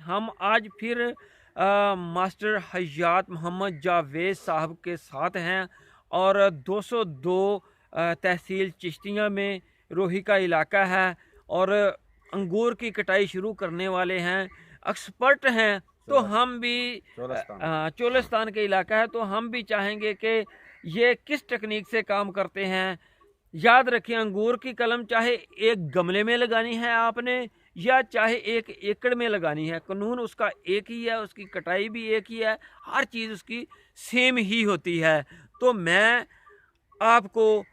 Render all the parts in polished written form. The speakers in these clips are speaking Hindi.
हम आज फिर मास्टर हयात मोहम्मद जावेद साहब के साथ हैं और 202 तहसील चिश्तिया में रोही का इलाका है और अंगूर की कटाई शुरू करने वाले हैं, एक्सपर्ट हैं। तो हम भी चोलिस्तान के इलाका है, तो हम भी चाहेंगे कि ये किस टेक्निक से काम करते हैं। याद रखिए, अंगूर की कलम चाहे एक गमले में लगानी है आपने या चाहे 1 एकड़ में लगानी है, कानून उसका एक ही है, उसकी कटाई भी एक ही है, हर चीज़ उसकी सेम ही होती है। तो मैं आपको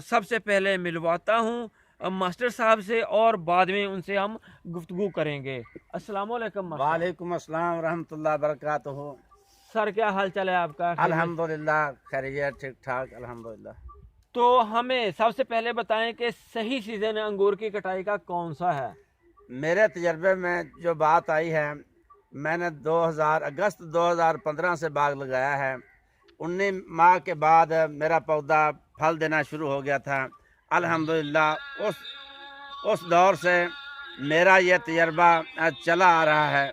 सबसे पहले मिलवाता हूँ मास्टर साहब से और बाद में उनसे हम गुफ्तगू करेंगे। अस्सलाम वालेकुम। वालेकुम अस्सलाम रहमतुल्लाह बरकातहू। सर, क्या हाल चाल है आपका? अल्हम्दुलिल्लाह खैरियत, ठीक ठाक अल्हम्दुलिल्लाह। तो हमें सबसे पहले बताएं कि सही सीज़न अंगूर की कटाई का कौन सा है? मेरे तजर्बे में जो बात आई है, मैंने अगस्त 2015 से बाग लगाया है। 19 माह के बाद मेरा पौधा फल देना शुरू हो गया था। अल्हम्दुलिल्लाह उस दौर से मेरा ये तजर्बा चला आ रहा है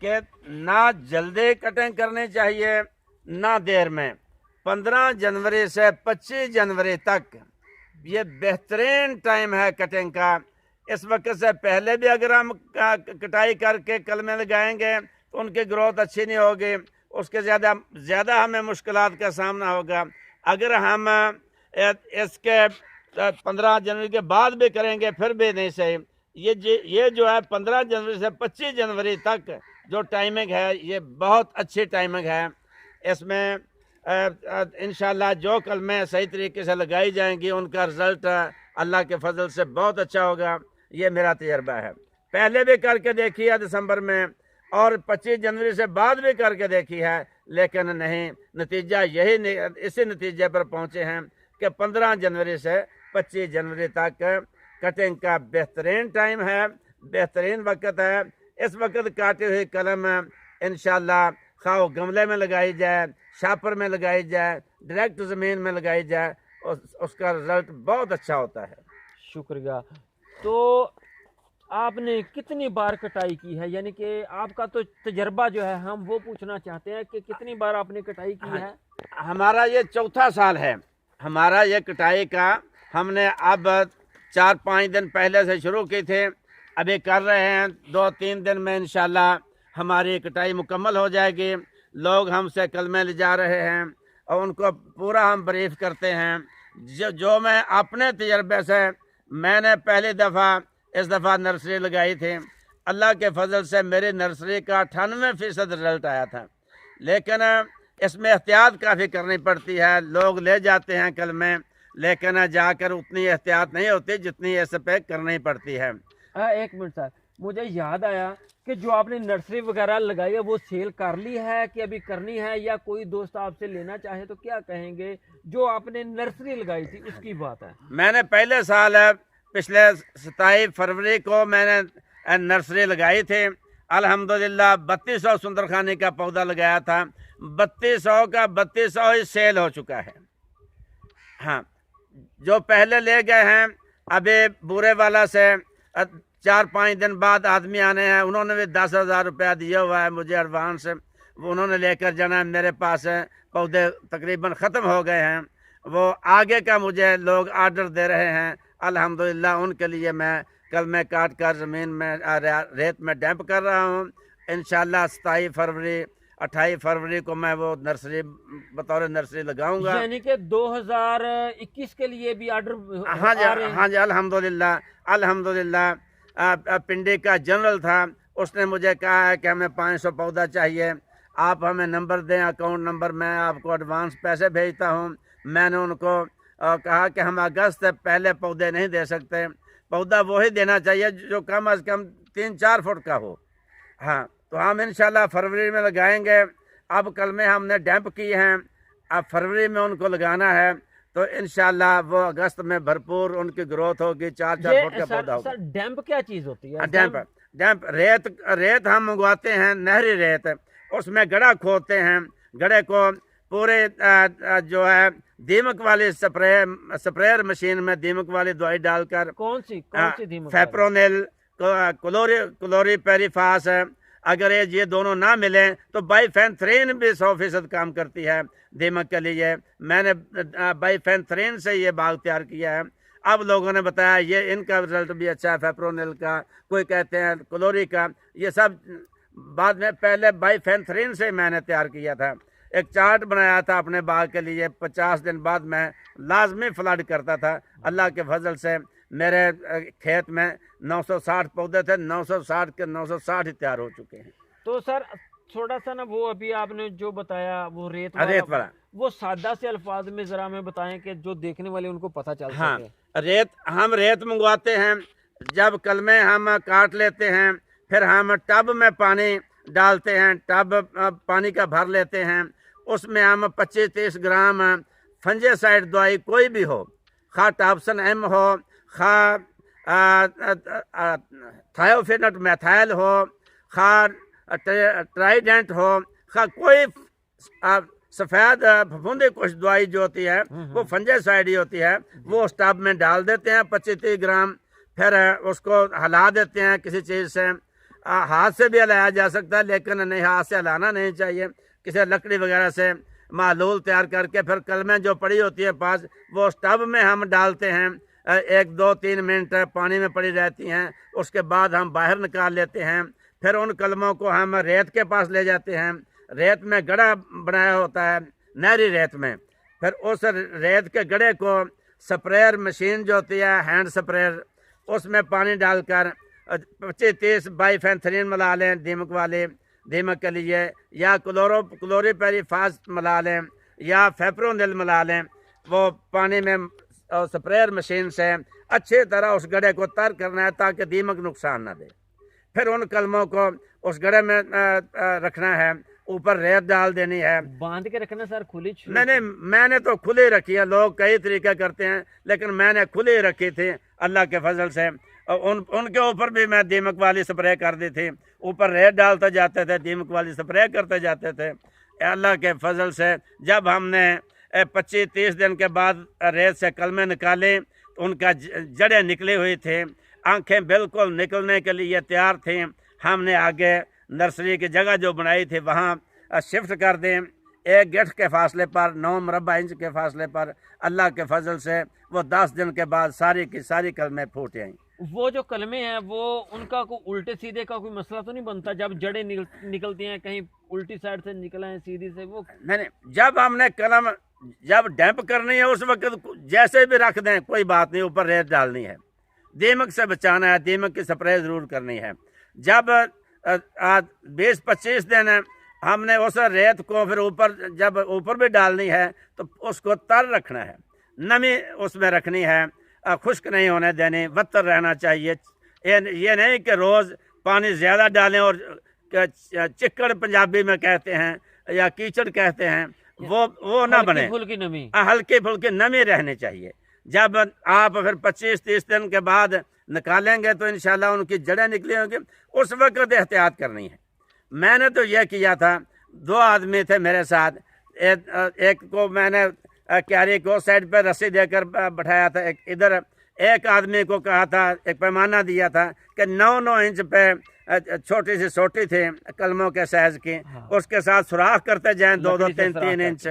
कि ना जल्दी कटिंग करनी चाहिए ना देर में। 15 जनवरी से 25 जनवरी तक ये बेहतरीन टाइम है कटिंग का। इस वक्त से पहले भी अगर हम कटाई करके कलमे लगाएंगे तो उनकी ग्रोथ अच्छी नहीं होगी, उसके ज़्यादा हमें मुश्किलात का सामना होगा। अगर हम इसके 15 जनवरी के बाद भी करेंगे फिर भी नहीं सही। ये जो है 15 जनवरी से 25 जनवरी तक जो टाइमिंग है ये बहुत अच्छी टाइमिंग है। इसमें इंशाल्लाह जो कलमें सही तरीके से लगाई जाएंगी उनका रिज़ल्ट अल्लाह के फजल से बहुत अच्छा होगा। ये मेरा तजर्बा है। पहले भी करके देखी है दिसंबर में और 25 जनवरी से बाद भी करके देखी है, लेकिन नहीं, नतीजा इसी नतीजे पर पहुँचे हैं कि 15 जनवरी से 25 जनवरी तक कटिंग का बेहतरीन टाइम है, बेहतरीन वक्त है। इस वक्त काटी हुई कलम इंशाल्लाह खाओ गमले में लगाई जाए, शापर में लगाई जाए, डायरेक्ट ज़मीन में लगाई जाए, उसका रिजल्ट बहुत अच्छा होता है। शुक्रिया। तो आपने कितनी बार कटाई की है, यानी कि आपका तो तजर्बा जो है हम वो पूछना चाहते हैं कि कितनी बार आपने कटाई की है? हमारा ये चौथा साल है हमारा ये कटाई का। हमने अब 4-5 दिन पहले से शुरू की थे, अभी कर रहे हैं। 2-3 दिन में इंशाल्लाह हमारी कटाई मुकम्मल हो जाएगी। लोग हमसे कलमे ले जा रहे हैं और उनको पूरा हम ब्रीफ करते हैं। जो मैं अपने तजर्बे से मैंने पहली दफ़ा इस दफ़ा नर्सरी लगाई थी, अल्लाह के फजल से मेरी नर्सरी का 98% रिजल्ट आया था। लेकिन इसमें एहतियात काफ़ी करनी पड़ती है। लोग ले जाते हैं कलमे, लेकिन जाकर उतनी एहतियात नहीं होती जितनी इस पे करनी पड़ती है। 1 मिनट सर, मुझे याद आया कि जो आपने नर्सरी वगैरह लगाई है वो सेल कर ली है कि अभी करनी है, या कोई दोस्त आपसे लेना चाहे तो क्या कहेंगे? जो आपने नर्सरी लगाई थी उसकी बात है। मैंने पहले साल पिछले 27 फरवरी को मैंने नर्सरी लगाई थी। अल्हम्दुलिल्लाह 3200 सुंदरखानी का पौधा लगाया था। 3200 का 3200 ही सेल हो चुका है। हाँ, जो पहले ले गए हैं, अभी बुरे वाला से 4-5 दिन बाद आदमी आने हैं, उन्होंने भी 10,000 रुपया दिया हुआ है मुझे एडवांस। वो उन्होंने लेकर जाना है। मेरे पास पौधे तकरीबन ख़त्म हो गए हैं, वो आगे का मुझे लोग आर्डर दे रहे हैं। अल्हम्दुलिल्लाह उनके लिए मैं कल मैं काट कर ज़मीन में रेत में डैम्प कर रहा हूँ। इंशाल्लाह 27 फरवरी 28 फरवरी को मैं वो नर्सरी बतौर नर्सरी लगाऊंगा। यानी कि 2021 के लिए भी ऑर्डर? हाँ जी अल्हम्दुलिल्लाह पिंडी का जनरल था, उसने मुझे कहा है कि हमें 500 पौधा चाहिए, आप हमें नंबर दें, अकाउंट नंबर, मैं आपको एडवांस पैसे भेजता हूँ। मैंने उनको कहा कि हम अगस्त से पहले पौधे नहीं दे सकते, पौधा वही देना चाहिए जो कम अज़ कम 3-4 फुट का हो। हाँ, तो हम इंशाल्लाह फरवरी में लगाएंगे। अब कल में हमने डैम्प किए हैं, अब फरवरी में उनको लगाना है, तो इंशाल्लाह वो अगस्त में भरपूर उनकी ग्रोथ होगी। 4-4 फुट का पौधा होगा। सर, डैम्प क्या चीज़ होती है? डैम्प रेत हम मंगवाते हैं, नहरी रेत, उसमें गड्ढा खोदते हैं। गड्ढे को पूरे जो है दीमक वाली स्प्रेयर मशीन में दीमक वाली दवाई डालकर, कौन सी दीमक? फेप्रोनिल, क्लोरीपेरिफास अगर ये दोनों ना मिले तो बाइफेंथ्रीन भी 100% काम करती है दीमक के लिए। मैंने बाइफेंथ्रीन से ये बाग तैयार किया है। अब लोगों ने बताया ये इनका रिजल्ट भी अच्छा है, फेप्रोनिल का, कोई कहते हैं क्लोरी का, ये सब बाद में पहले बाइफेंथ्रीन से मैंने तैयार किया था। एक चार्ट बनाया था अपने बाग के लिए, 50 दिन बाद मैं लाजमी फ्लड करता था। अल्लाह के फजल से मेरे खेत में 960 पौधे थे, 960 के 960 ही तैयार हो चुके हैं। तो सर थोड़ा सा ना वो अभी आपने जो बताया वो रेत वाला वो सादा से अल्फाज में जरा हमें बताएं कि जो देखने वाले उनको पता चल सके। हम रेत मंगवाते हैं, जब कलमे हम काट लेते हैं, फिर हम टब में पानी डालते हैं, टब पानी का भर लेते हैं, उसमें हम 25-30 ग्राम फंजीसाइड दवाई कोई भी हो, खा टॉप्सन एम हो, खा थायोफिनेट मैथाइल हो, खा ट्राइडेंट हो, खा कोई सफ़ेद फफूंदी कुछ दवाई जो होती है वो फंजीसाइड ही होती है, वो उस टब में डाल देते हैं 25-30 ग्राम, फिर उसको हिला देते हैं किसी चीज़ से। हाथ से भी हिलाया जा सकता है, लेकिन नहीं, हाथ से हिलाना नहीं चाहिए, किसी लकड़ी वगैरह से मालूल तैयार करके फिर कलमें जो पड़ी होती है पास, वो उस टब में हम डालते हैं। 1-2-3 मिनट पानी में पड़ी रहती हैं, उसके बाद हम बाहर निकाल लेते हैं। फिर उन कलमों को हम रेत के पास ले जाते हैं, रेत में गड़ा बनाया होता है नहरी रेत में, फिर उस रेत के गड़े को स्प्रेयर मशीन जो होती है हैंड स्प्रेयर, उसमें पानी डालकर 25-30 बाइफेंथ्रीन मिला लें दीमक वाले, दीमक के लिए, या क्लोरीपेरीफास मिला लें या फेप्रोनिल मिला लें। वो पानी में स्प्रेयर मशीन से अच्छी तरह उस गड़े को तर करना है ताकि दीमक नुकसान ना दे। फिर उन कलमों को उस गड़े में रखना है, ऊपर रेत डाल देनी है। बांध के रखना सर, खुली? नहीं, मैंने तो खुली रखी है, लोग कई तरीके करते हैं, लेकिन मैंने खुली रखी थी अल्लाह के फजल से। उनके ऊपर भी मैं दीमक वाली स्प्रे कर दी थी, ऊपर रेत डालते जाते थे, दीमक वाली स्प्रे करते जाते थे। अल्लाह के फजल से जब हमने 25-30 दिन के बाद रेत से कलमे निकाले तो उनका जड़ें निकली हुई थे, आंखें बिल्कुल निकलने के लिए तैयार थी। हमने आगे नर्सरी की जगह जो बनाई थी वहाँ शिफ्ट कर दें, 1 गिट्ठ के फासले पर, 9 मुरबा इंच के फासले पर। अल्लाह के फजल से वो 10 दिन के बाद सारी की सारी कलमें फूट आई। वो जो कलमे हैं वो उनका कोई उल्टे सीधे का कोई मसला तो नहीं बनता जब जड़ें निकलती हैं, कहीं उल्टी साइड से निकला है सीधी से? वो नहीं, जब हमने कलम जब डैम्प करनी है उस वक्त जैसे भी रख दें कोई बात नहीं, ऊपर रेत डालनी है, दीमक से बचाना है, दीमक की स्प्रे ज़रूर करनी है। जब 20-25 दिन हमने उस रेत को फिर ऊपर जब ऊपर भी डालनी है तो उसको तर रखना है, नमी उसमें रखनी है, खुश्क नहीं होने देनी, वत्तर रहना चाहिए। ये नहीं कि रोज़ पानी ज़्यादा डालें और चिक्कड़ पंजाबी में कहते हैं या कीचड़ कहते हैं, वो ना बने। हल्की फुल्की नमी रहनी चाहिए। जब आप फिर 25-30 दिन के बाद निकालेंगे तो इंशाल्लाह उनकी जड़ें निकली होंगी, उस वक्त एहतियात करनी है। मैंने तो यह किया था, 2 आदमी थे मेरे साथ, एक को मैंने क्यारी को साइड पर रस्सी देकर बैठाया था, एक इधर, एक आदमी को कहा था, एक पैमाना दिया था कि 9-9 इंच पे छोटी सी सोटी थी कलमों के साइज की, उसके साथ सुराख करते जाएं 2-2, 3-3 इंच,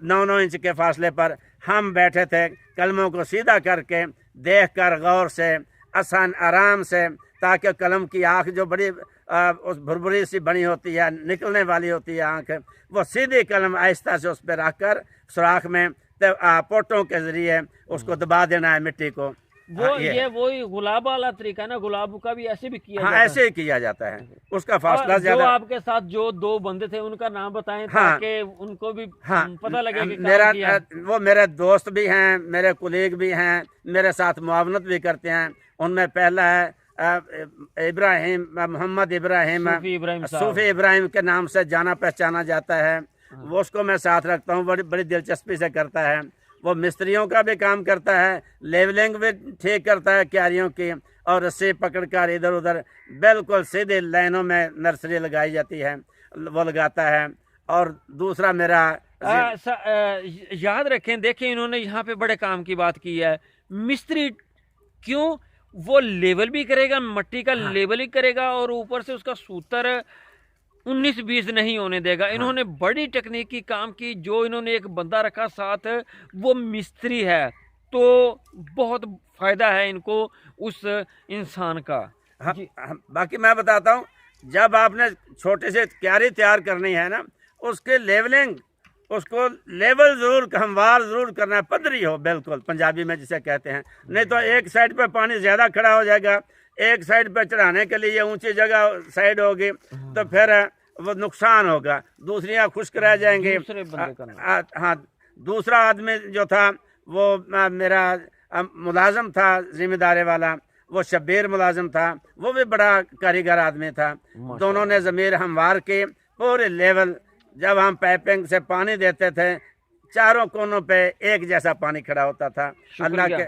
9-9 इंच के फासले पर हम बैठे थे, कलमों को सीधा करके देख कर गौर से, आसान आराम से, ताकि कलम की आँख जो बड़ी उस भुरभुरी सी बनी होती है, निकलने वाली होती है आँख, वो सीधी कलम आहिस्ता से उस पर रख कर सुराख में पोटों के जरिए उसको दबा देना है मिट्टी को। ये वही गुलाब वाला तरीका ना, गुलाब का भी ऐसे भी किया जाता है? ऐसे ही किया जाता है, उसका फासला ज्यादा। जो आपके साथ जो 2 बंदे थे उनका नाम बताएं ताकि उनको भी पता लगे कि वो मेरे दोस्त भी हैं, मेरे कुलीग भी हैं, मेरे साथ मुआवनत भी करते हैं। उनमें पहला है इब्राहिम, मोहम्मद इब्राहिम, सूफी इब्राहिम के नाम से जाना पहचाना जाता है, वो उसको मैं साथ रखता हूँ, बड़ी दिलचस्पी से करता है। वो मिस्त्रियों का भी काम करता है, लेवलिंग भी ठीक करता है क्यारियों की, और रस्सी पकड़कर इधर उधर बिल्कुल सीधे लाइनों में नर्सरी लगाई जाती है वो लगाता है। और दूसरा मेरा याद रखें, देखें इन्होंने यहाँ पे बड़े काम की बात की है, मिस्त्री क्यों वो लेवल भी करेगा, मिट्टी का लेवल ही करेगा, और ऊपर से उसका सूतर 19-20 नहीं होने देगा। इन्होंने बड़ी तकनीकी काम की। जो इन्होंने एक बंदा रखा साथ, वो मिस्त्री है, तो बहुत फायदा है इनको उस इंसान का। बाकी मैं बताता हूँ, जब आपने छोटे से क्यारी तैयार करनी है ना, उसके लेवलिंग, उसको लेवल जरूर हमवार जरूर करना है, पद्धरी हो बिल्कुल, पंजाबी में जिसे कहते हैं। नहीं तो एक साइड पे पानी ज्यादा खड़ा हो जाएगा, एक साइड पे चढ़ाने के लिए ऊंची जगह साइड होगी, तो फिर वो नुकसान होगा, दूसरियां खुश्क रह जाएंगे। हाँ, दूसरा आदमी जो था वो मेरा मुलाजम था, जिम्मेदारी वाला, वो शब्बीर मुलाजम था, वो भी बड़ा कारीगर आदमी था। दोनों ने ज़मीर हमवार के पूरे लेवल, जब हम पाइपिंग से पानी देते थे, चारों कोनों पे एक जैसा पानी खड़ा होता था। अल्लाह के